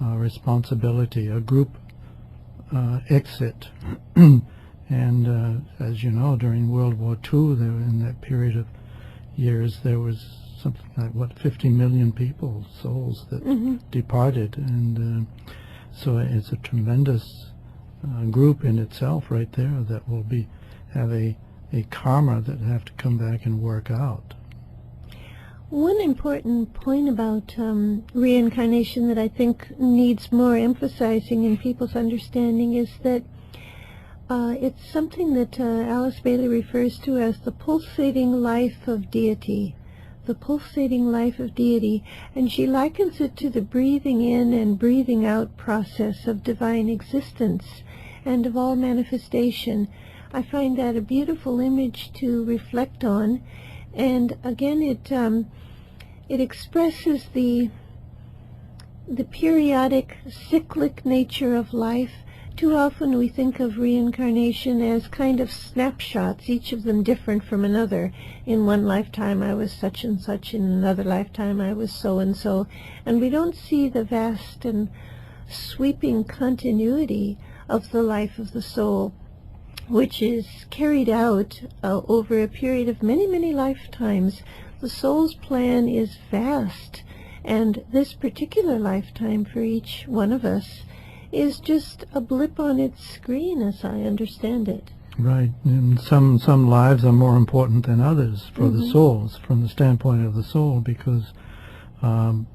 responsibility, a group exit. And as you know, during World War II, there, in that period of years, there was something like, 50 million people, souls that departed. And so it's a tremendous group in itself right there that will have a karma that have to come back and work out. One important point about reincarnation that I think needs more emphasizing in people's understanding is that it's something that Alice Bailey refers to as the pulsating life of deity. The pulsating life of deity, and she likens it to the breathing in and breathing out process of divine existence and of all manifestation. I find that a beautiful image to reflect on, and again it expresses the periodic cyclic nature of life. Too often we think of reincarnation as kind of snapshots, each of them different from another. In one lifetime I was such and such, in another lifetime I was so and so, and we don't see the vast and sweeping continuity of the life of the soul, which is carried out over a period of many, many lifetimes. The soul's plan is vast, and this particular lifetime for each one of us is just a blip on its screen, as I understand it. Right, and some lives are more important than others for the souls, from the standpoint of the soul, because I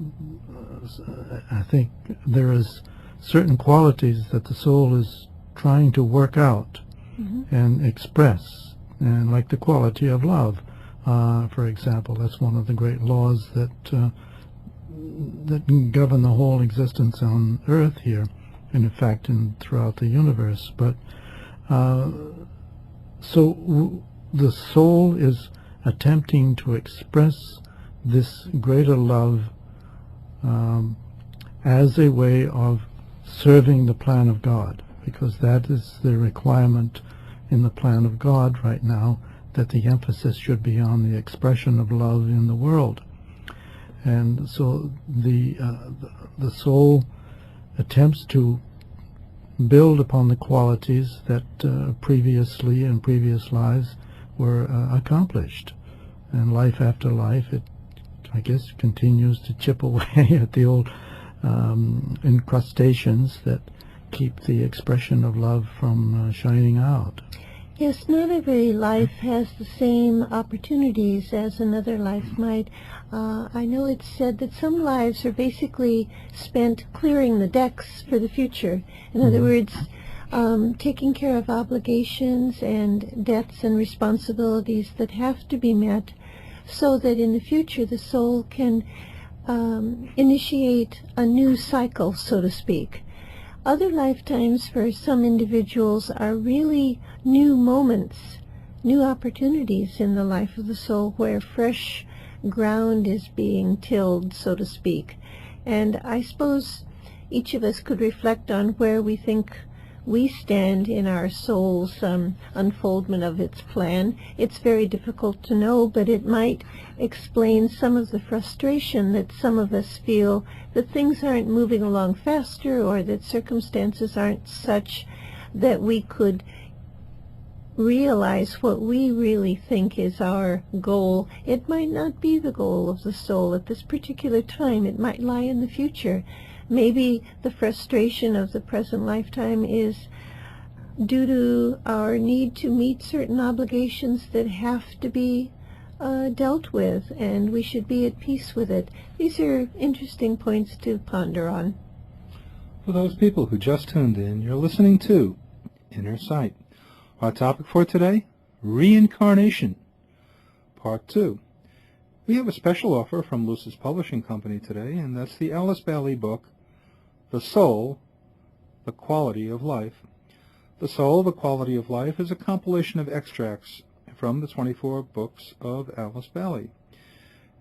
think there is certain qualities that the soul is trying to work out and express, and like the quality of love, for example. That's one of the great laws that govern the whole existence on Earth here, and in fact throughout the universe. But so the soul is attempting to express this greater love as a way of serving the plan of God, because that is the requirement in the plan of God right now, that the emphasis should be on the expression of love in the world. And so the soul attempts to build upon the qualities that previously in previous lives were accomplished. And life after life, it, I guess, continues to chip away at the old incrustations that keep the expression of love from shining out. Yes, not every life has the same opportunities as another life might. I know it's said that some lives are basically spent clearing the decks for the future. In other words, taking care of obligations and debts and responsibilities that have to be met, so that in the future the soul can initiate a new cycle, so to speak. Other lifetimes for some individuals are really new moments, new opportunities in the life of the soul, where fresh ground is being tilled, so to speak. And I suppose each of us could reflect on where we think we stand in our soul's unfoldment of its plan. It's very difficult to know, but it might explain some of the frustration that some of us feel, that things aren't moving along faster, or that circumstances aren't such that we could realize what we really think is our goal. It might not be the goal of the soul at this particular time. It might lie in the future. Maybe the frustration of the present lifetime is due to our need to meet certain obligations that have to be dealt with, and we should be at peace with it. These are interesting points to ponder on. For those people who just tuned in, you're listening to Inner Sight. Our topic for today, Reincarnation, Part 2. We have a special offer from Lucis Publishing Company today, and that's the Alice Bailey book, The Soul, The Quality of Life. The Soul, The Quality of Life is a compilation of extracts from the 24 books of Alice Bailey.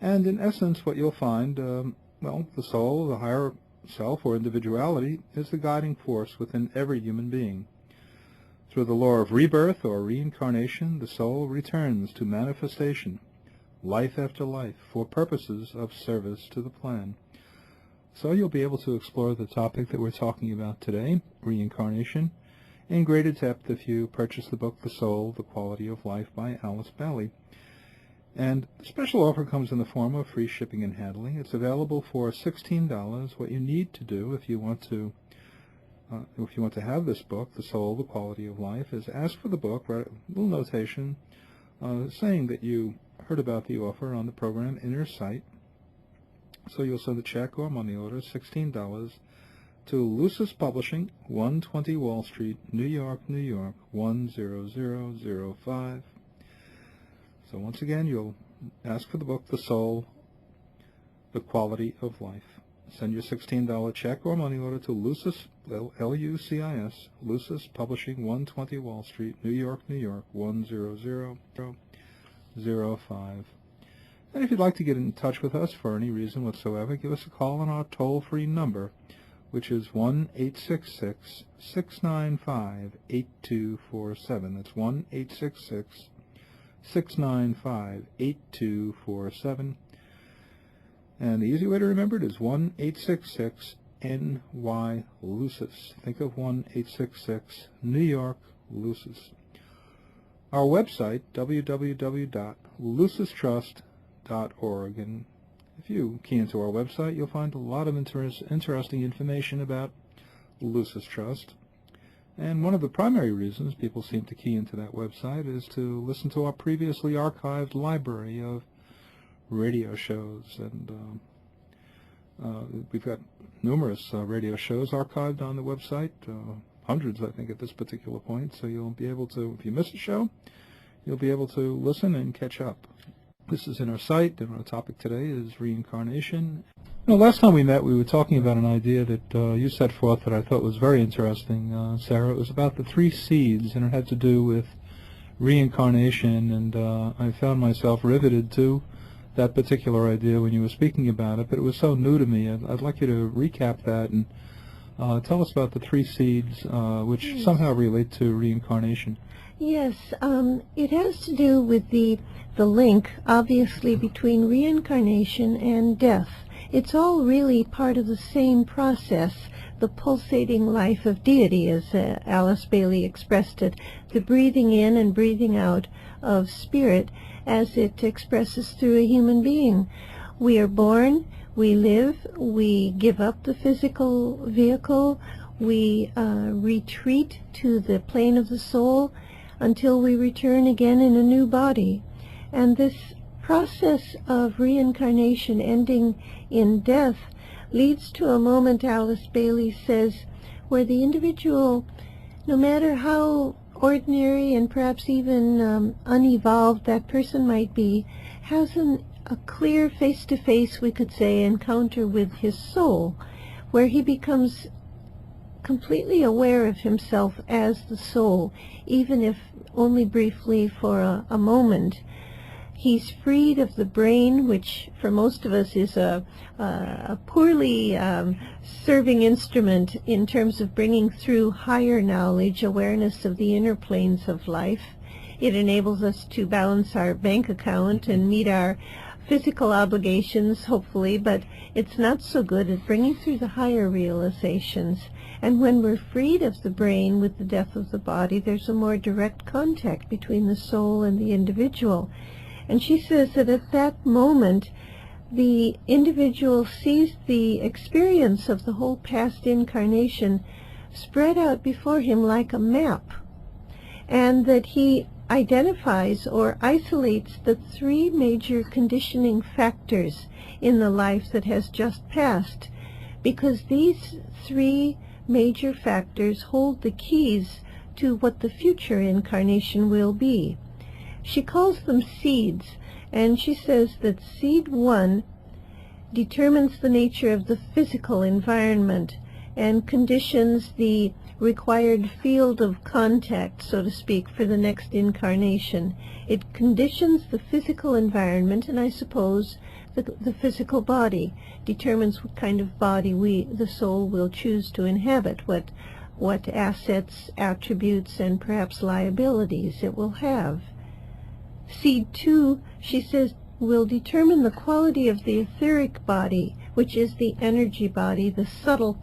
And in essence, what you'll find, the soul, the higher self or individuality, is the guiding force within every human being. Through the law of rebirth or reincarnation, the soul returns to manifestation, life after life, for purposes of service to the plan. So you'll be able to explore the topic that we're talking about today, reincarnation, in greater depth if you purchase the book The Soul, The Quality of Life by Alice Bailey. And the special offer comes in the form of free shipping and handling. It's available for $16. What you need to do if you want to have this book, The Soul, The Quality of Life, is ask for the book, write a little notation saying that you heard about the offer on the program Inner Sight. So you'll send a check or money order, $16, to Lucis Publishing, 120 Wall Street, New York, New York, 10005. So once again, you'll ask for the book, The Soul, The Quality of Life. Send your $16 check or money order to Lucis, L-U-C-I-S, Lucis Publishing, 120 Wall Street, New York, New York, 10005. And if you'd like to get in touch with us for any reason whatsoever, give us a call on our toll-free number, which is 1-866-695-8247. That's 1-866-695-8247. And the easy way to remember it is 1-866-NY-LUCIS. Think of 1-866 New York Lucis. Our website, www.lucistrust.org. And if you key into our website, you'll find a lot of interesting information about Lucis Trust. And one of the primary reasons people seem to key into that website is to listen to our previously archived library of radio shows. And we've got numerous radio shows archived on the website, hundreds, I think, at this particular point. So you'll be able to, if you miss a show, you'll be able to listen and catch up. This is Inner Sight, and our topic today is reincarnation. Last time we met, we were talking about an idea that you set forth that I thought was very interesting, Sarah. It was about the 3 seeds, and it had to do with reincarnation, and I found myself riveted to that particular idea when you were speaking about it, but it was so new to me. I'd like you to recap that and tell us about the 3 seeds, which somehow relate to reincarnation. Yes, it has to do with the link, obviously, between reincarnation and death. It's all really part of the same process, the pulsating life of deity, as Alice Bailey expressed it, the breathing in and breathing out of spirit as it expresses through a human being. We are born, we live, we give up the physical vehicle, we retreat to the plane of the soul until we return again in a new body. And this process of reincarnation ending in death leads to a moment, Alice Bailey says, where the individual, no matter how ordinary and perhaps even unevolved that person might be, has a clear face-to-face, we could say, encounter with his soul, where he becomes completely aware of himself as the soul, even if only briefly for a moment. He's freed of the brain, which for most of us is a poorly serving instrument in terms of bringing through higher knowledge, awareness of the inner planes of life. It enables us to balance our bank account and meet our physical obligations, hopefully, but it's not so good at bringing through the higher realizations. And when we're freed of the brain with the death of the body, there's a more direct contact between the soul and the individual. And she says that at that moment, the individual sees the experience of the whole past incarnation spread out before him like a map, and that he identifies or isolates the 3 major conditioning factors in the life that has just passed, because these 3 major factors hold the keys to what the future incarnation will be. She calls them seeds, and she says that seed 1 determines the nature of the physical environment and conditions the required field of contact, so to speak, for the next incarnation. It conditions the physical environment, and I suppose the physical body determines what kind of body the soul will choose to inhabit, what assets, attributes, and perhaps liabilities it will have. Seed 2, she says, will determine the quality of the etheric body, which is the energy body, the subtle